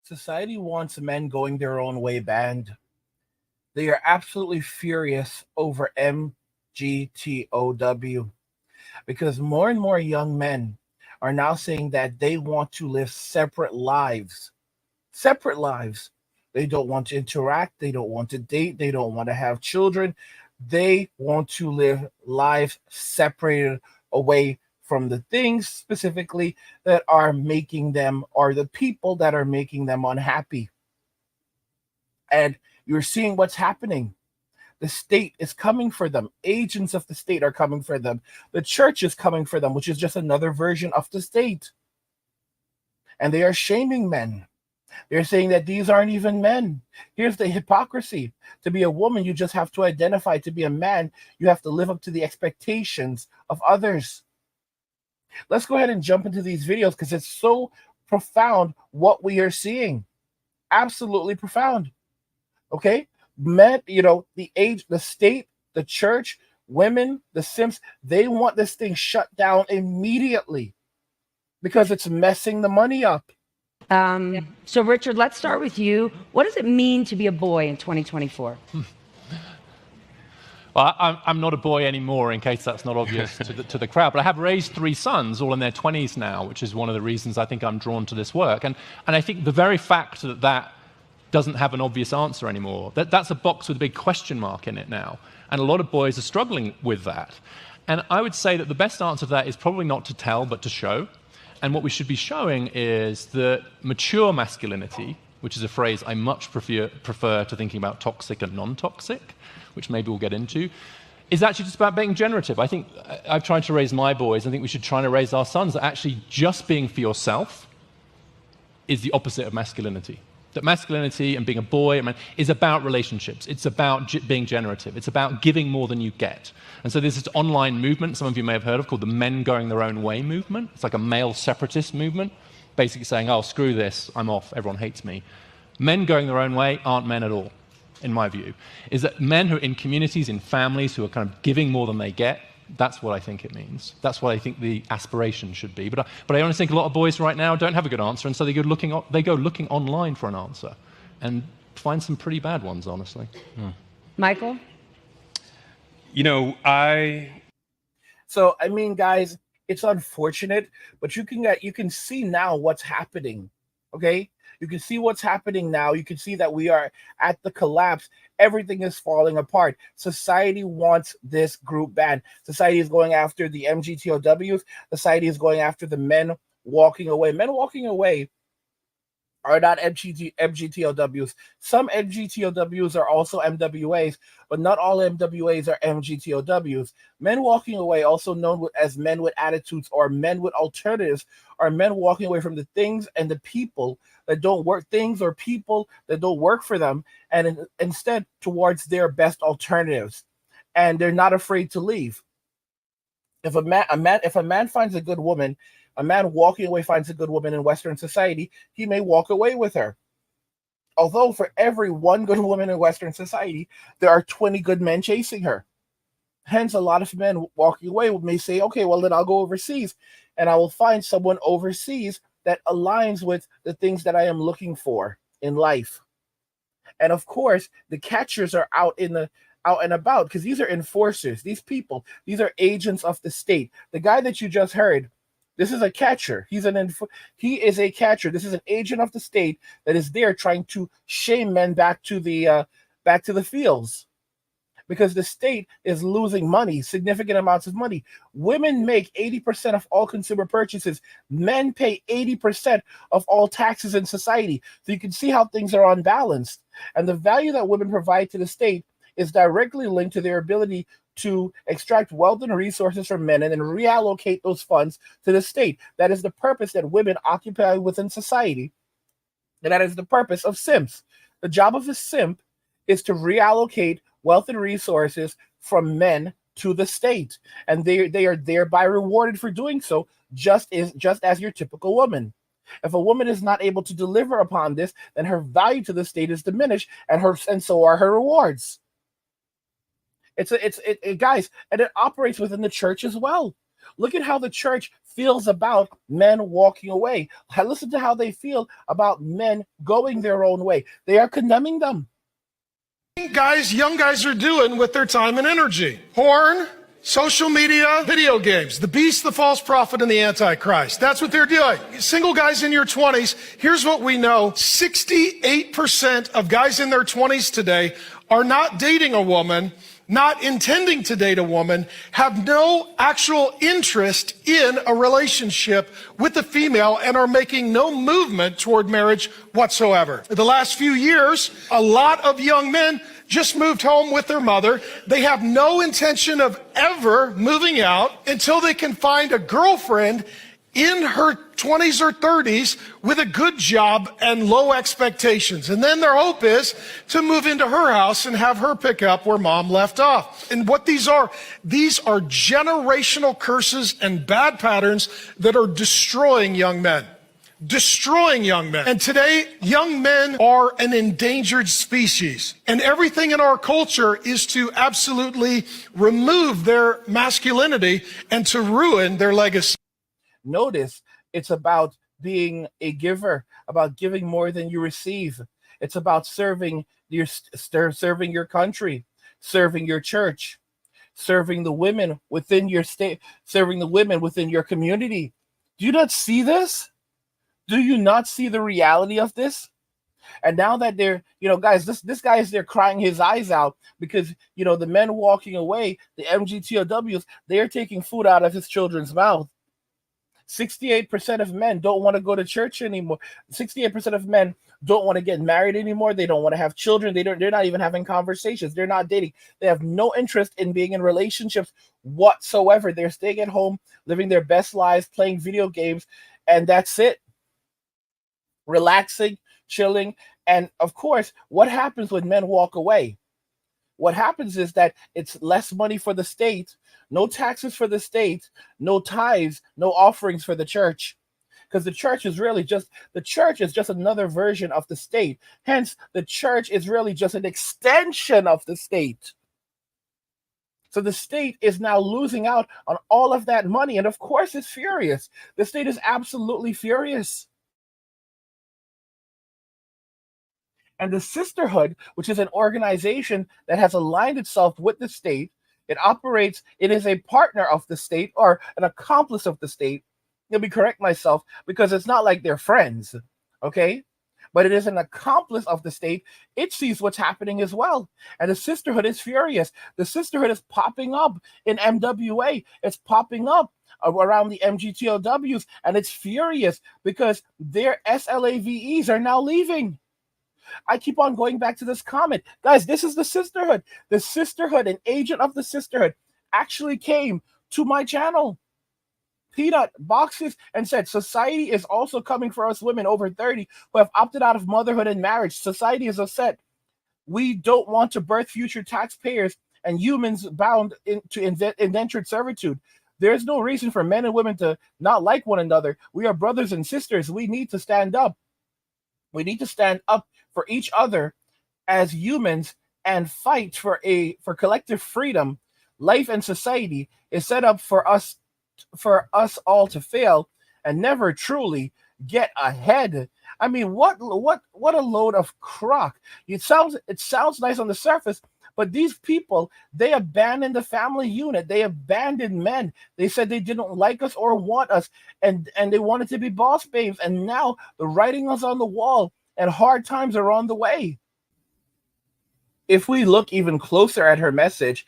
Society wants men going their own way banned. They are absolutely furious over MGTOW because more and more young men are now saying that they want to live separate lives. Separate lives. They don't want to interact. They don't want to date. They don't want to have children. They want to live lives separated away from the things specifically that are making them, or the people that are making them unhappy. And you're seeing what's happening. The state is coming for them. Agents of the state are coming for them. The church is coming for them, which is just another version of the state. And they are shaming men. They're saying that these aren't even men. Here's the hypocrisy. To be a woman, you just have to identify. To be a man, you have to live up to the expectations of others. Let's go ahead and jump into these videos because it's so profound what we are seeing. Absolutely profound. Okay? Men, the age, the state, the church, women, the simps, they want this thing shut down immediately because it's messing the money up. So Richard, let's start with you. What does it mean to be a boy in 2024? Well, I'm not a boy anymore, in case that's not obvious to the crowd, but I have raised 3 sons, all in their 20s now, which is one of the reasons I think I'm drawn to this work. And I think the very fact that doesn't have an obvious answer anymore, that's a box with a big question mark in it now. And a lot of boys are struggling with that. And I would say that the best answer to that is probably not to tell, but to show. And what we should be showing is that mature masculinity, which is a phrase I much prefer to thinking about toxic and non-toxic, which maybe we'll get into, is actually just about being generative. I think I've tried to raise my boys. I think we should try to raise our sons that actually just being for yourself is the opposite of masculinity. That masculinity and being a boy is about relationships. It's about being generative. It's about giving more than you get. And so there's this online movement, some of you may have heard of, called the Men Going Their Own Way movement. It's like a male separatist movement, basically saying, oh, screw this, I'm off, everyone hates me. Men going their own way aren't men at all, in my view. Is that men who are in communities, in families, who are kind of giving more than they get, that's what I think it means. That's what I think the aspiration should be. But I honestly think a lot of boys right now don't have a good answer, and so they go looking online for an answer and find some pretty bad ones, honestly. Michael? So, guys, it's unfortunate, but you can see now what's happening, okay? You can see what's happening now. You can see that we are at the collapse. Everything is falling apart. Society wants this group banned. Society is going after the MGTOWs. Society is going after the men walking away. Men walking away are not MGTOWs. Some MGTOWs are also MWAs, but not all MWAs are MGTOWs. Men walking away, also known as men with attitudes or men with alternatives, are men walking away from the things and the people that don't work, things or people that don't work for them, and instead towards their best alternatives. And they're not afraid to leave. If a man finds a good woman, a man walking away finds a good woman in Western society, he may walk away with her. Although for every one good woman in Western society, there are 20 good men chasing her. Hence, a lot of men walking away may say, okay, well, then I'll go overseas and I will find someone overseas that aligns with the things that I am looking for in life. And of course, the catchers are out and about because these are enforcers. These people, these are agents of the state. The guy that you just heard, this is a catcher. He is a catcher. This is an agent of the state that is there trying to shame men back to the fields, because the state is losing money, significant amounts of money. Women make 80% of all consumer purchases. Men pay 80% of all taxes in society. So you can see how things are unbalanced. And the value that women provide to the state is directly linked to their ability to extract wealth and resources from men and then reallocate those funds to the state. That is the purpose that women occupy within society. And that is the purpose of simps. The job of a simp is to reallocate wealth and resources from men to the state. And they are thereby rewarded for doing so, just as your typical woman. If a woman is not able to deliver upon this, then her value to the state is diminished, and so are her rewards. Guys, and it operates within the church as well. Look at how the church feels about men walking away. Listen to how they feel about men going their own way. They are condemning them. Young guys are doing with their time and energy. Porn, social media, video games, the beast, the false prophet, and the antichrist. That's what they're doing. Single guys in your 20s, here's what we know. 68% of guys in their 20s today are not dating a woman, not intending to date a woman, have no actual interest in a relationship with a female, and are making no movement toward marriage whatsoever. The last few years, a lot of young men just moved home with their mother. They have no intention of ever moving out until they can find a girlfriend in her 20s or 30s with a good job and low expectations. And then their hope is to move into her house and have her pick up where mom left off. And what these are generational curses and bad patterns that are destroying young men. Destroying young men. And today, young men are an endangered species. And everything in our culture is to absolutely remove their masculinity and to ruin their legacy. Notice it's about being a giver, about giving more than you receive. It's about serving your country, serving your church, serving the women within your state, serving the women within your community. Do you not see this? Do you not see the reality of this? And now that they're, guys, this guy is there crying his eyes out because, the men walking away, the MGTOWs, they are taking food out of his children's mouth. 68% of men don't want to go to church anymore. 68% of men don't want to get married anymore. They don't want to have children. They're not even having conversations. They're not dating. They have no interest in being in relationships whatsoever. They're staying at home, living their best lives, playing video games, and that's it. Relaxing, chilling. And of course, what happens when men walk away? What happens is that it's less money for the state, no taxes for the state, no tithes, no offerings for the church. Because the church is just another version of the state. Hence, the church is really just an extension of the state. So the state is now losing out on all of that money. And of course, it's furious. The state is absolutely furious. And the Sisterhood, which is an organization that has aligned itself with the state, it is a partner of the state or an accomplice of the state. Let me correct myself, because it's not like they're friends, okay? But it is an accomplice of the state. It sees what's happening as well. And the Sisterhood is furious. The Sisterhood is popping up in MWA. It's popping up around the MGTOWs, and it's furious because their SLAVEs are now leaving. I keep on going back to this comment. Guys, this is the Sisterhood. The Sisterhood, an agent of the Sisterhood, actually came to my channel, peanut boxes, and said, society is also coming for us women over 30 who have opted out of motherhood and marriage. Society is upset. We don't want to birth future taxpayers and humans bound into indentured servitude. There's no reason for men and women to not like one another. We are brothers and sisters. We need to stand up. We need to stand up for each other as humans and fight for collective freedom. Life and society is set up for us all to fail and never truly get ahead. I mean, what a load of crock. It sounds nice on the surface, but these people, they abandoned the family unit. They abandoned men. They said they didn't like us or want us, and they wanted to be boss babes. And now the writing was on the wall, and hard times are on the way. If we look even closer at her message,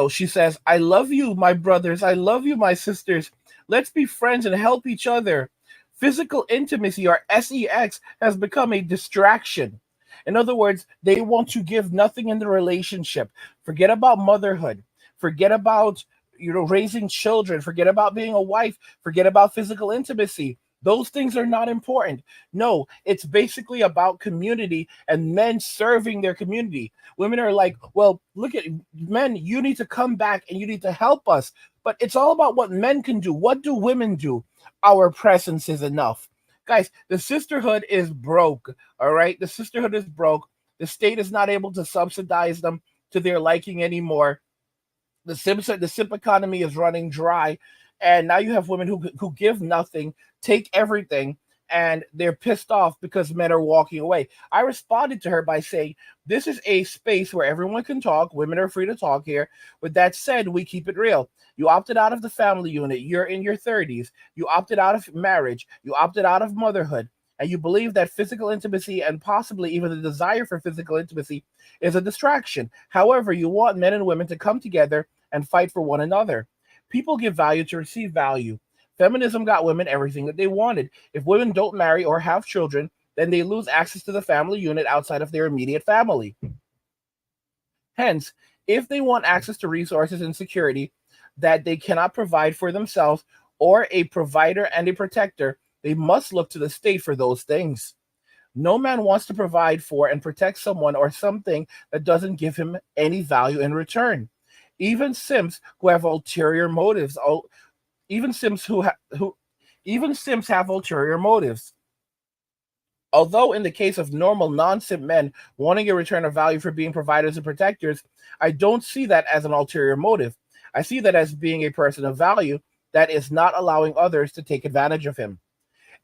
she says, I love you, my brothers. I love you, my sisters. Let's be friends and help each other. Physical intimacy, or sex, has become a distraction. In other words, they want to give nothing in the relationship. Forget about motherhood. Forget about raising children. Forget about being a wife. Forget about physical intimacy. Those things are not important. No, it's basically about community and men serving their community. Women are like, well, look at men, you need to come back and you need to help us. But it's all about what men can do. What do women do? Our presence is enough. Guys, the Sisterhood is broke, all right? The Sisterhood is broke. The state is not able to subsidize them to their liking anymore. The simp economy is running dry. And now you have women who give nothing, take everything, and they're pissed off because men are walking away. I responded to her by saying, this is a space where everyone can talk. Women are free to talk here. With that said, we keep it real. You opted out of the family unit. You're in your 30s. You opted out of marriage. You opted out of motherhood. And you believe that physical intimacy and possibly even the desire for physical intimacy is a distraction. However, you want men and women to come together and fight for one another. People give value to receive value. Feminism got women everything that they wanted. If women don't marry or have children, then they lose access to the family unit outside of their immediate family. Hence, if they want access to resources and security that they cannot provide for themselves or a provider and a protector, they must look to the state for those things. No man wants to provide for and protect someone or something that doesn't give him any value in return. Even simps who have ulterior motives, even simps have ulterior motives. Although in the case of normal non-simp men wanting a return of value for being providers and protectors, I don't see that as an ulterior motive. I see that as being a person of value that is not allowing others to take advantage of him.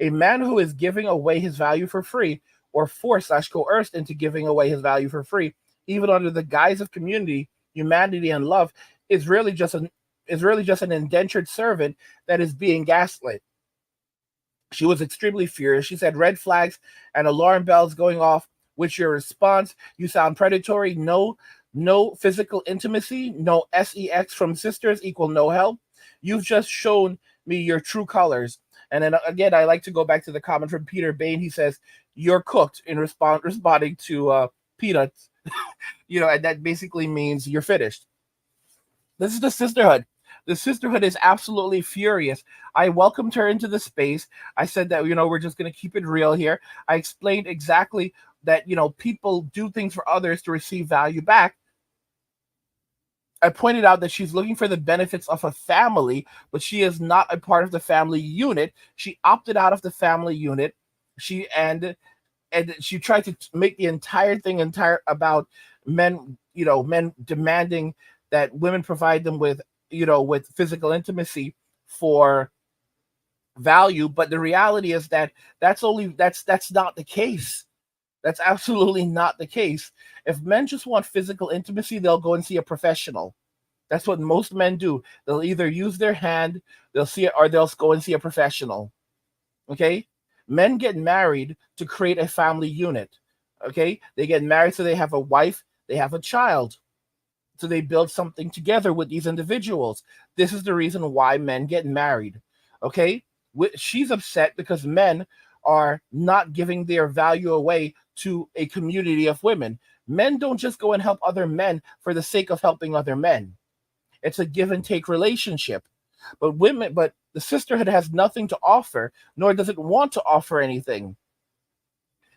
A man who is giving away his value for free or forced/coerced into giving away his value for free, even under the guise of community, humanity, and love, is really just an indentured servant that is being gaslit. She was extremely furious. She said, red flags and alarm bells going off. What's your response? You sound predatory. No physical intimacy. No sex from sisters equal no help. You've just shown me your true colors. And then again, I like to go back to the comment from Peter Bain. He says, you're cooked, in responding to peanuts. And that basically means you're finished. This is the sisterhood. The sisterhood is absolutely furious. I welcomed her into the space. I said that, we're just going to keep it real here. I explained exactly that, people do things for others to receive value back. I pointed out that she's looking for the benefits of a family, but she is not a part of the family unit. She opted out of the family unit. She tried to make the entire thing about men, men demanding that women provide them with physical intimacy for value. But the reality is that that's not the case. That's absolutely not the case. If men just want physical intimacy, they'll go and see a professional. That's what most men do. They'll either use their hand, they'll see it, or they'll go and see a professional. Okay? Men get married to create a family unit. Okay? They get married so they have a wife, they have a child. So they build something together with these individuals. This is the reason why men get married. Okay? She's upset because men are not giving their value away to a community of women. Men don't just go and help other men for the sake of helping other men. It's a give and take relationship. But the sisterhood has nothing to offer, nor does it want to offer anything.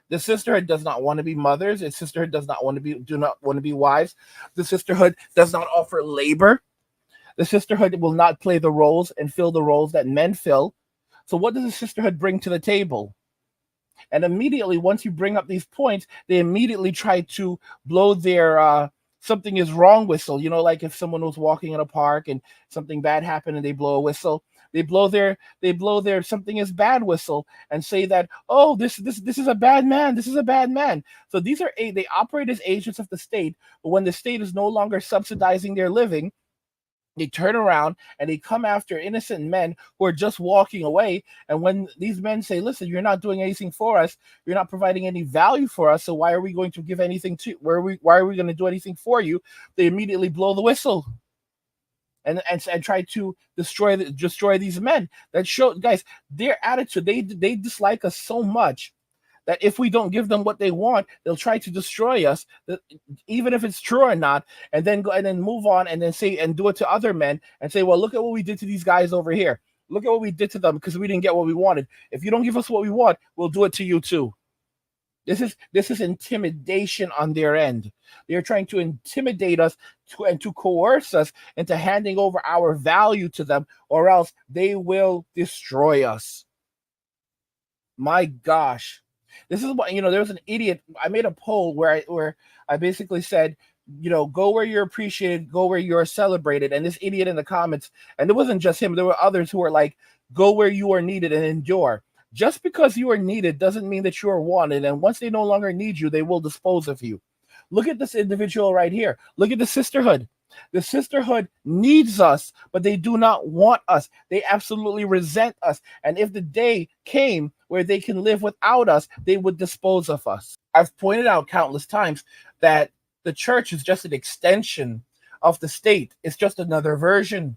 The sisterhood does not want to be mothers. The sisterhood do not want to be wives. The sisterhood does not offer labor. The sisterhood will not play the roles and fill the roles that men fill. So what does the sisterhood bring to the table? And immediately, once you bring up these points, they immediately try to blow their something is wrong whistle. Like if someone was walking in a park and something bad happened and they blow a whistle, they blow their something is bad whistle and say that, oh, this is a bad man. This is a bad man. So they operate as agents of the state, but when the state is no longer subsidizing their living, they turn around and they come after innocent men who are just walking away. And when these men say, listen, you're not doing anything for us, you're not providing any value for us, so why are we going to give anything to why are we going to do anything for you? They immediately blow the whistle and try to destroy these men. That show, guys, their attitude, they dislike us so much that if we don't give them what they want, they'll try to destroy us, even if it's true or not, and then move on and then say and do it to other men and say, well, look at what we did to these guys over here. Look at what we did to them because we didn't get what we wanted. If you don't give us what we want, we'll do it to you too. This is intimidation on their end. They're trying to intimidate us and to coerce us into handing over our value to them, or else they will destroy us. My gosh. This is what, there was an idiot. I made a poll where I basically said, go where you're appreciated, go where you're celebrated. And this idiot in the comments, and it wasn't just him, there were others who were like, go where you are needed and endure. Just because you are needed doesn't mean that you are wanted. And once they no longer need you, they will dispose of you. Look at this individual right here. Look at the sisterhood. The sisterhood needs us, but they do not want us. They absolutely resent us. And if the day came where they can live without us, they would dispose of us. I've pointed out countless times that the church is just an extension of the state. It's just another version.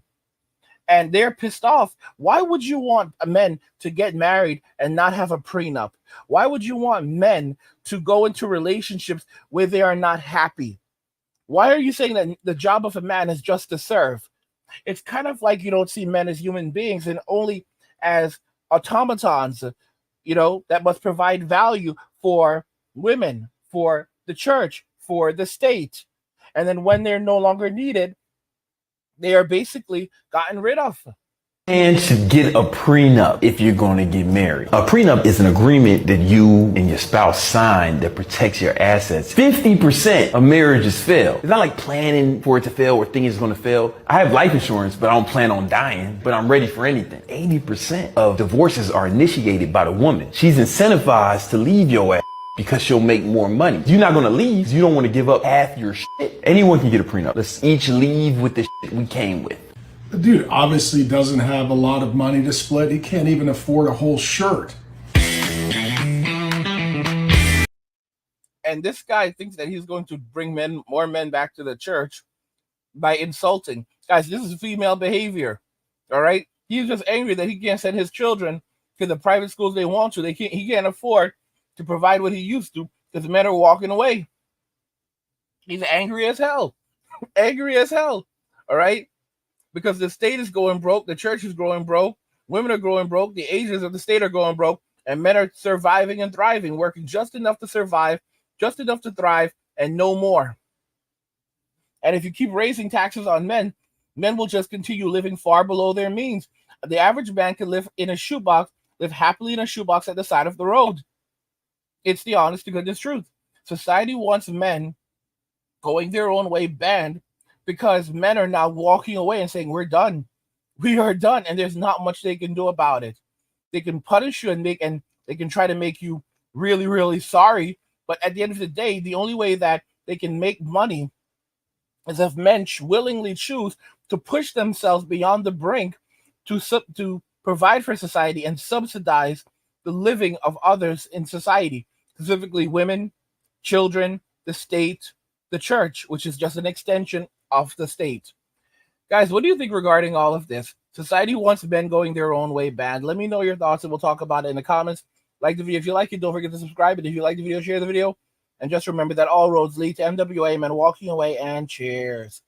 And they're pissed off. Why would you want men to get married and not have a prenup? Why would you want men to go into relationships where they are not happy? Why are you saying that the job of a man is just to serve? It's kind of like you don't see men as human beings and only as automatons, that must provide value for women, for the church, for the state. And then when they're no longer needed, they are basically gotten rid of. And should get a prenup if you're going to get married. A prenup is an agreement that you and your spouse sign that protects your assets. 50% of marriages fail. It's not like planning for it to fail or thinking it's going to fail. I have life insurance, but I don't plan on dying, but I'm ready for anything. 80% of divorces are initiated by the woman. She's incentivized to leave your ass because she'll make more money. You're not going to leave. You don't want to give up half your shit. Anyone can get a prenup. Let's each leave with the shit we came with. The dude obviously doesn't have a lot of money to split. He can't even afford a whole shirt. And this guy thinks that he's going to bring more men back to the church by insulting. Guys, this is female behavior. All right? He's just angry that he can't send his children to the private schools they want to. He can't afford to provide what he used to because the men are walking away. He's angry as hell. Angry as hell. All right? Because the state is going broke, the church is growing broke, women are growing broke, the agents of the state are going broke, and men are surviving and thriving, working just enough to survive, just enough to thrive, and no more. And if you keep raising taxes on men, men will just continue living far below their means. The average man can live happily in a shoebox at the side of the road. It's the honest to goodness truth. Society wants men going their own way banned because men are now walking away and saying, we're done. We are done. And there's not much they can do about it. They can punish you and they can try to make you really, really sorry. But at the end of the day, the only way that they can make money is if men willingly choose to push themselves beyond the brink to provide for society and subsidize the living of others in society, specifically women, children, the state, the church, which is just an extension of the state. Guys, what do you think regarding all of this? Society wants men going their own way banned. Let me know your thoughts and we'll talk about it in the comments. Like the video if you like it. Don't forget to subscribe. And if you like the video, share the video. And just remember that all roads lead to MWA, men walking away, and cheers.